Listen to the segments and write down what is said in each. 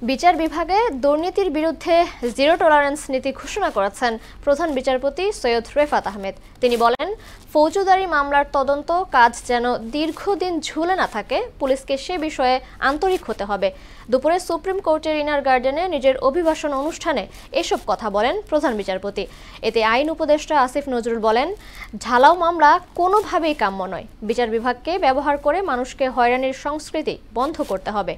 বিচার বিভাগে দুর্নীতির বিরুদ্ধে জিরো টলারেন্স নীতি ঘোষণা করেছেন প্রধান বিচারপতি সৈয়দ রেফাত আহমেদ। তিনি বলেন, ফৌজদারি মামলার তদন্ত কাজ যেন দীর্ঘদিন ঝুলে না থাকে, পুলিশকে সে বিষয়ে আন্তরিক হতে হবে। দুপুরে সুপ্রিম কোর্টের ইনার গার্ডেনে নিজের অভিভাষণ অনুষ্ঠানে এসব কথা বলেন প্রধান বিচারপতি। এতে আইন উপদেষ্টা আসিফ নজরুল বলেন, ঢালাও মামলা কোনোভাবেই কাম্য নয়। বিচার বিভাগকে ব্যবহার করে মানুষকে হয়রানির সংস্কৃতি বন্ধ করতে হবে।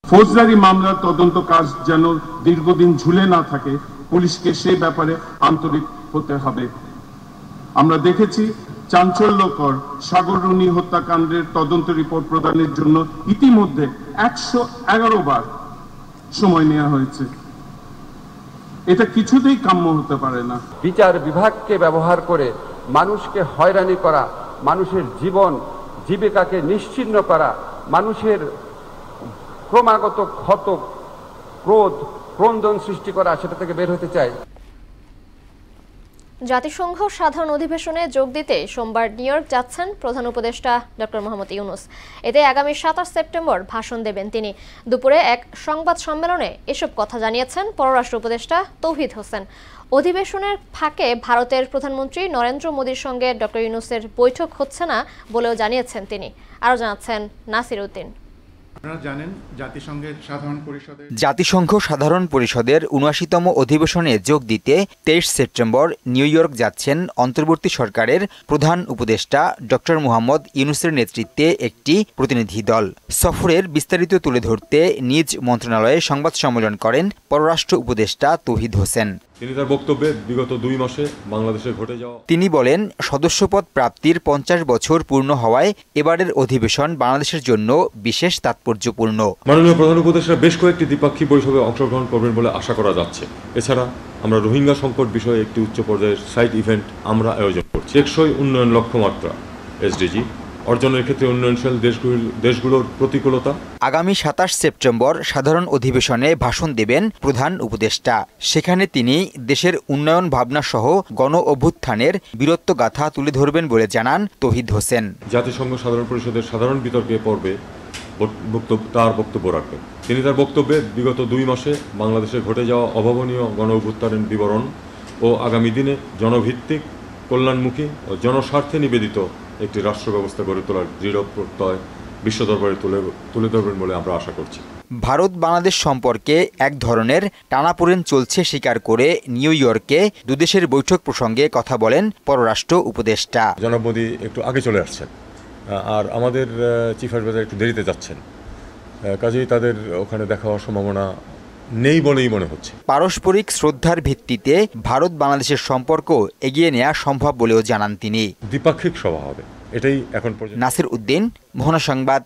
ফৌজদারি মামলার তদন্ত কাজ যেন দীর্ঘদিন ঝুলে না থাকে, পুলিশকে সেই ব্যাপারে আন্তরিক হতে হবে। আমরা দেখেছি চাঞ্চল্যকর সাগররুনি হত্যাকাণ্ডের তদন্ত রিপোর্ট প্রদানের জন্য ইতিমধ্যে 111 বার সময় নেওয়া হয়েছে। এটা কিছুতেই কাম্য হতে পারে না। বিচার বিভাগকে ব্যবহার করে মানুষকে হয়রানি করা, মানুষের জীবন জীবিকাকে নিশ্চিহ্ন করা, মানুষের ক্রমাগত ক্ষত ক্রোধ ক্রন্দন সৃষ্টি করা, সেটা থেকে বের হতে চাই। জাতিসংঘ সাধারণ অধিবেশনে যোগ দিতে সোমবার নিউ ইয়র্ক যাচ্ছেন প্রধান উপদেষ্টা ডক্টর মোহাম্মদ ইউনূস। এতে আগামী 27 সেপ্টেম্বর ভাষণ দেবেন তিনি। দুপুরে এক সংবাদ সম্মেলনে এসব কথা জানিয়েছেন পররাষ্ট্র উপদেষ্টা তৌহিদ হোসেন। অধিবেশনের ফাঁকে ভারতের প্রধানমন্ত্রী নরেন্দ্র মোদীর সঙ্গে ডক্টর ইউনূসের বৈঠক হচ্ছে না বলেও জানিয়েছেন তিনি। আরও জানাচ্ছেন নাসির উদ্দিন। জাতিসংঘ সাধারণ পরিষদের ৭৯তম অধিবেশনে যোগ দিতে ২৩ সেপ্টেম্বর নিউ ইয়র্ক যাচ্ছেন অন্তর্বর্তী সরকারের প্রধান উপদেষ্টা ডক্টর মোহাম্মদ ইউনূসের নেতৃত্বে একটি প্রতিনিধি দল। সফরের বিস্তারিত তুলে ধরতে নিজ মন্ত্রণালয়ে সংবাদ সম্মেলন করেন পররাষ্ট্র উপদেষ্টা তৌহিদ হোসেন। তিনি তার বক্তব্যে বিগত 2 মাসে বাংলাদেশে ঘটে যাওয়া তিনি বলেন, সদস্যপদ প্রাপ্তির 50 বছর পূর্ণ হওয়ায় এবারের অধিবেশন বাংলাদেশের জন্য বিশেষ তাৎপর্যপূর্ণ। মাননীয় প্রধান উপদেষ্টা বেশ কয়েকটি দ্বিপাক্ষিক বৈঠকে অংশগ্রহণ করবেন বলে আশা করা যাচ্ছে। এছাড়া আমরা রোহিঙ্গা সংকট বিষয়ে একটি উচ্চ পর্যায়ের সাইড ইভেন্ট আমরা আয়োজন করছি। টেকসই উন্নয়ন লক্ষ্যমাত্রা এসডিজি অর্জনের ক্ষেত্রে উন্নয়নশীল দেশগুলোর প্রতিকূলতা। আগামী 27 সেপ্টেম্বর সাধারণ অধিবেশনে ভাষণ দেবেন প্রধান উপদেষ্টা। সেখানে তিনি দেশের উন্নয়ন ভাবনা সহ গণ অভ্যুত্থানের বীরত্বগাথা তুলে ধরবেন বলে জানান তৌহিদ হোসেন। জাতিসংঘ সাধারণ পরিষদের সাধারণ বিতর্কে পর্বে তার বক্তব্য রাখবেন। তিনি তার বক্তব্যে বিগত 2 মাসে বাংলাদেশে ঘটে যাওয়া অভাবনীয় গণ অভ্যুত্থানের বিবরণ ও আগামী দিনে জনভিত্তিক, কল্যাণমুখী ও জনস্বার্থে নিবেদিত একটি রাষ্ট্র ব্যবস্থা গড়ে তোলার দৃঢ় প্রত্যয় বিশ্ব দরবারে তুলে ধরবেন বলে আমরা আশা করছি। ভারত বাংলাদেশ সম্পর্কে এক ধরনের টানাপোড়েন চলছে স্বীকার করে নিউ ইয়র্কে দুদেশের বৈঠক প্রসঙ্গে কথা বলেন পররাষ্ট্র উপদেষ্টা। জনাব মোদী একটু আগে চলে আসছেন, আর আমাদের চিফ অ্যাডভাইজার একটু দেরিতে যাচ্ছেন, কাজেই তাদের ওখানে দেখা হওয়ার সম্ভাবনা নেই বলেই মনে হচ্ছে। পারস্পরিক শ্রদ্ধার ভিত্তিতে ভারত বাংলাদেশের সম্পর্ক এগিয়ে নেওয়া সম্ভব বলেও জানান তিনি। দ্বিপাক্ষিক সভা হবে, এটাই এখন পর্যন্ত। নাসির উদ্দিন, মোহনা সংবাদ।